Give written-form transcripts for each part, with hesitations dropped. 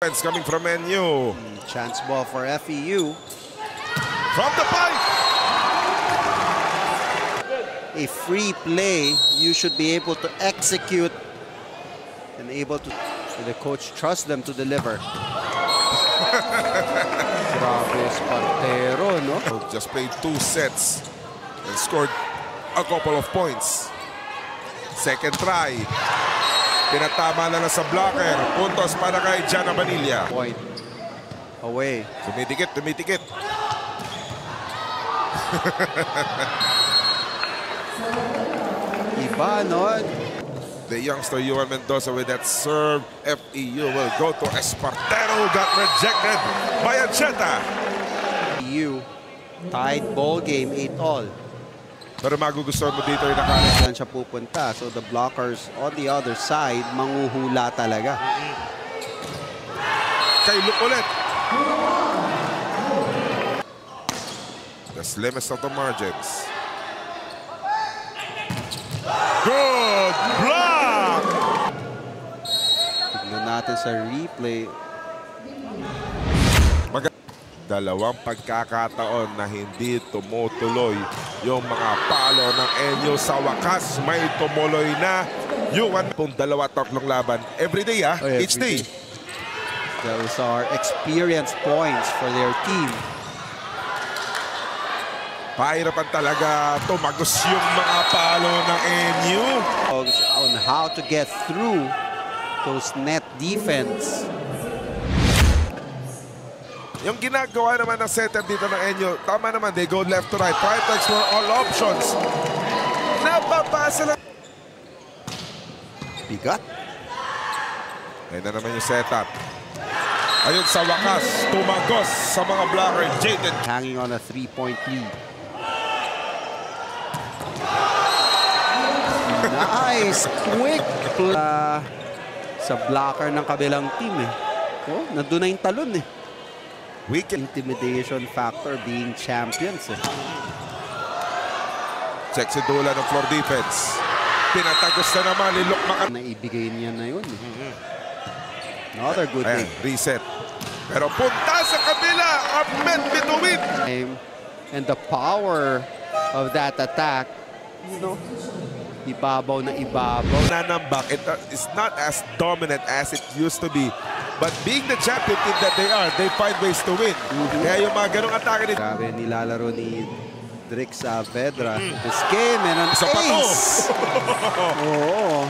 Coming from NU. Chance ball for FEU. From the pipe. A free play, you should be able to execute and able to. The coach trusts them to deliver. Grabe, Espartero, no? Just played 2 sets and scored a couple of points. Second try. Pinatama na sa blocker. Puntos para kay Jana Vanilla. Point. Away. Tumitikit, tumitikit. Iba, no? The youngster Yuan Mendoza with that serve. FEU will go to Espartero. Got rejected by Ancheta. FEU tied ball game 8-all. Pero magugustuhan mo dito yung nakalit. Saan siya pupunta? So the blockers on the other side, manguhula talaga. Kay Luke ulit. The slimmest of the margins. Good block! Tignan natin sa replay. Dalawang pagkakataon na hindi tumutuloy yung mga palo ng NU. Sa wakas, may tumuloy na. Yuan pong 2-3 laban. Everyday, Oh, yeah, each day. Those are experience points for their team. Pahirapan talaga tumagos yung mga palo ng NU. On how to get through those net defense. Yung ginagawa naman ng center dito ng NU, tama naman, they go left to right. Try to explore all options. Napapasa lang. Bigat. Ayun na naman yung setup. Ayun sa wakas, tumagos sa mga blocker. Jaden Hanging on a 3-point lead. Nice! Quick! Sa blocker ng kabilang team eh. Oh, nandun na yung talon eh. weak Intimidation factor being champions eh. check si Dula ng floor defense. Pinatagos na naman ni Luke Macat. Naibigay niya na yun eh. Another good Ayan, day. reset. Pero punta sa kabila, Ahmed Bituin. And the power of that attack, you know, ibabaw na ibabaw. Nanambak, it is not as dominant as it used to be. But being the champion team that they are, they find ways to win. Kaya yung mga ganong atake nito. Grabe, nilalaro ni Drix Saavedra. This game and an Isa pa to. ace! Oo.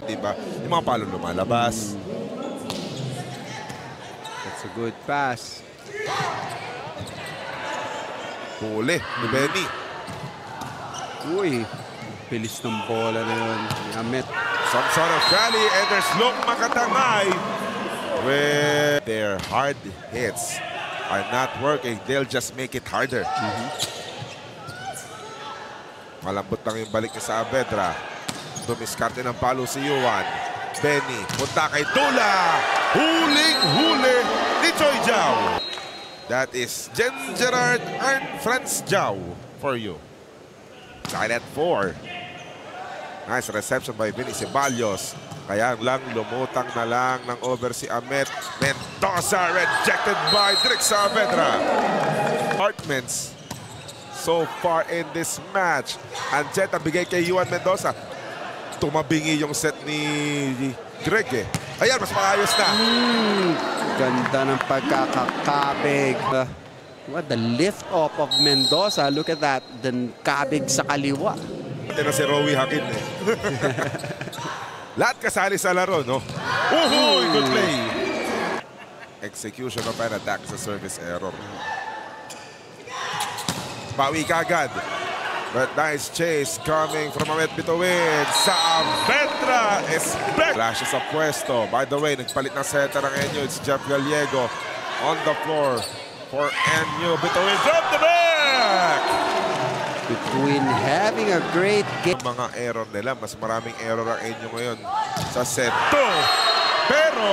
Diba? Yung mga palong lumalabas. That's a good pass. Huli ni Benny. Uy, bilis ng bola na yun ni Ahmed. Some sort of rally, and there's Luke Makatangay. Where their hard hits are not working, they'll just make it harder. Malambot lang yung balik ni Saavedra. Dumiskarte ng palo si Yuan. Benny, punta kay Dula. Huling-huli ni Choi Jiao. That is Jen Gerard and Franz Jiao for you. Tied at 4. Nice reception by Vinny Ceballos. Kaya lang lumutang na lang ng over si Ahmed Mendoza. Rejected by Drix Saavedra. Apartments so far in this match. Ancheta bigay kay Yuan Mendoza. Tumabingi yung set ni Greg eh. Ayan, mas maayos na. Ganda ng pagkakakabig. What the lift up of Mendoza. Look at that. The kabig sa kaliwa. Ito na si Rowie Hakin eh. Lahat kasali sa laro, no? Uhuy! Good play. Execution of an attack sa service error. Bawi kagad. But nice chase coming from Ahmed Bituin. Saavedra is back. Flashes sa pwesto. By the way, nagpalit ng center ng NU. It's Jeff Gallego on the floor for NU. Bituin from the back. Between having a great game. Mga error nila, mas maraming error ang NU ngayon sa set 2. Pero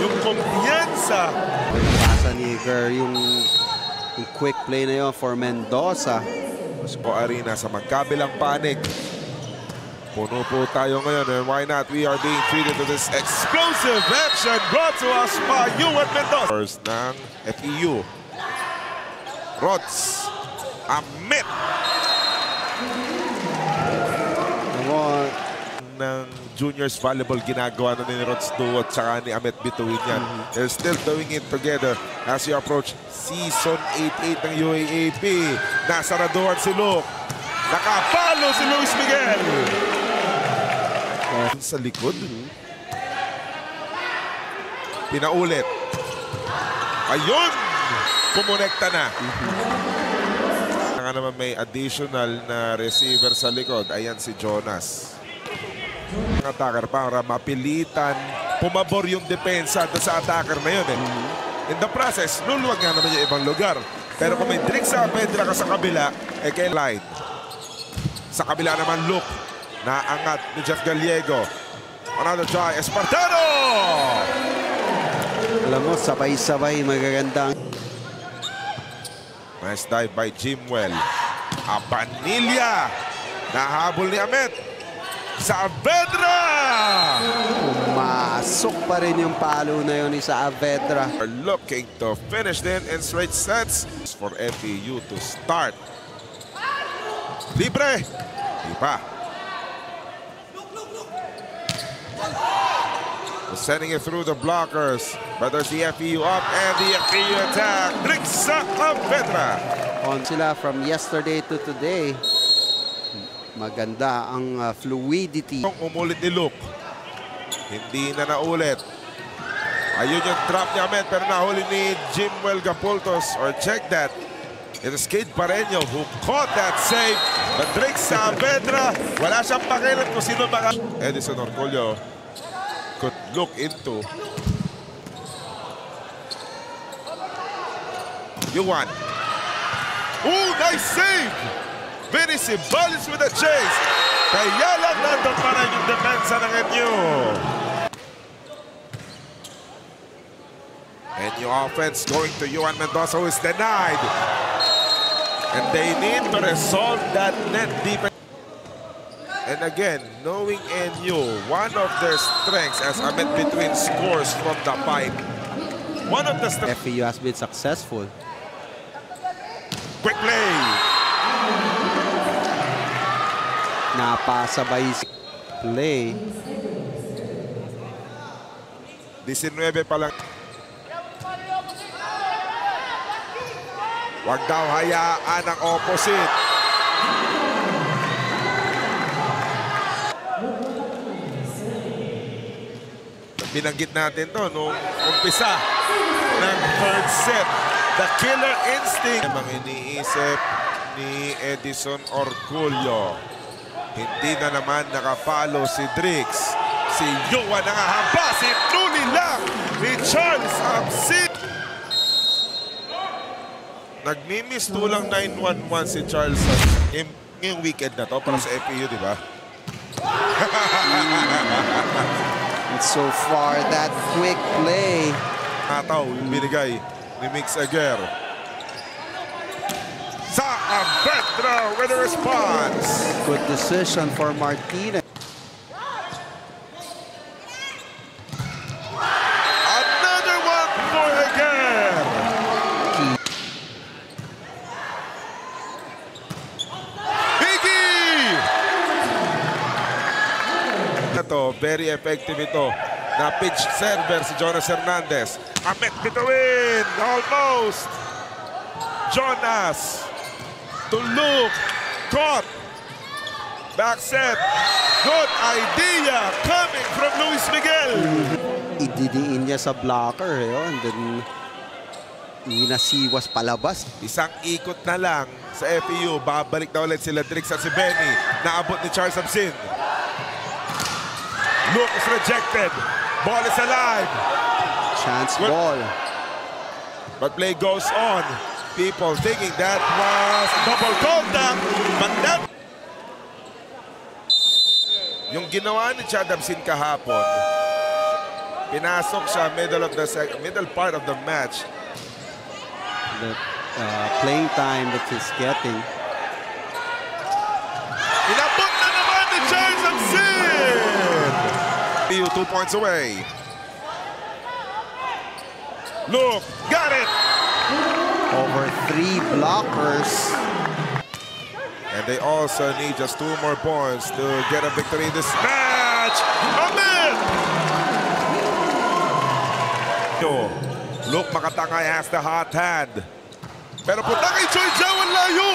yung kumpiyansa. Pinapasa ni Ver yung quick play na yun for Mendoza. Spo Arena sa magkabilang panig. Puno po tayo ngayon, and why not? We are being treated to this explosive action brought to us by Yuan Mendoza. First ng FEU. Rods. Amit. Ng juniors volleyball ginagawa na ni Rods Duo at saka ni Amit bituin yan. They're still doing it together as we approach season 88 ng UAAP. Nasaraduhan si Luke. Nakapalo si Luis Miguel. Sa likod. Pinaulit. Ayun! Kumonekta na. Nga naman may additional na receiver sa likod. Ayan si Jonas. Ang attacker para mapilitan. Pumabor yung depensa sa attacker na yun. In the process, luluwag nga naman yung ibang lugar. Pero kung may trick sa Pedra ka sa kabila, kay line. Sa kabila naman, Luke. Naangat ni Jeff Gallego. Another try, Espartano! Alam mo, sabay-sabay, magagandang. Nice dive by Jimwell. Abanilla. Nahabol ni Amit. Saavedra! Pumasok pa rin yung palo na yun ni Saavedra. Are looking to finish then in straight sets for FEU to start. Libre. Di pa. Sending it through the blockers. But there's the FEU up and the FEU attack. Drix Saavedra. On sila from yesterday to today. Maganda ang fluidity. Umulit ni Luke. Hindi na naulit. Ayun yung trap ni Ahmed pero nahuli ni Jimwell Gapultos. Or check that. It is Kid Pareño who caught that save. But Drix Saavedra, wala siyang pakialam kung sino baka. Edison Orculio could look into. Yuan. Ooh, nice save! Vinny Sibalis with a chase. Kaya lang nandun pa rin yung depensa ng NU. NU offense going to Yuan Mendoza who is denied. And they need to resolve that net defense. And again, knowing NU, one of their strengths as Amit between scores from the pipe. One of the strengths. FEU has been successful. Quick play. Napasabay play. 19 pa lang. Huwag daw hayaan ang opposite. Binanggit natin to nung umpisa ng third set. The killer instinct. Ang iniisip ni Edison Orculio. Hindi na naman nakapalo si Drix. Si Yuan nangahamba. Si Nuli lang ni Charles Absin. Nagmi-miss tulang 9-1-1 si Charles ngayong weekend na to para sa FEU, di ba? And so far, that quick play. Ataw yung binigay ni Mix Aguer. Saavedra with a response. Good decision for Martinez. Another one for Aguer. Higgy! Ito, very effective ito. Na pitch server si Jonas Hernandez. Amit bituin. Almost. Jonas. To Luke. Caught. Back set. Good idea coming from Luis Miguel. Ididiin niya sa blocker. And then, inasiwas palabas. Isang ikot na lang sa FEU. Babalik na ulit sila Drix at si Benny. Naabot ni Charles Absin. Luke is rejected. Ball is alive. Chance ball. But play goes on. People thinking that was double contact. But that... Yung ginawa ni Chad Absin kahapon, pinasok siya middle part of the match. The playing time that he's getting. Inabot na naman ni Charles Absin. EU 2 points away. Look, got it! Over 3 blockers. And they also need just 2 more points to get a victory in this match. Amen! Look, Makatangay has the hot hand. Pero punta kay Choi Jao ang layo!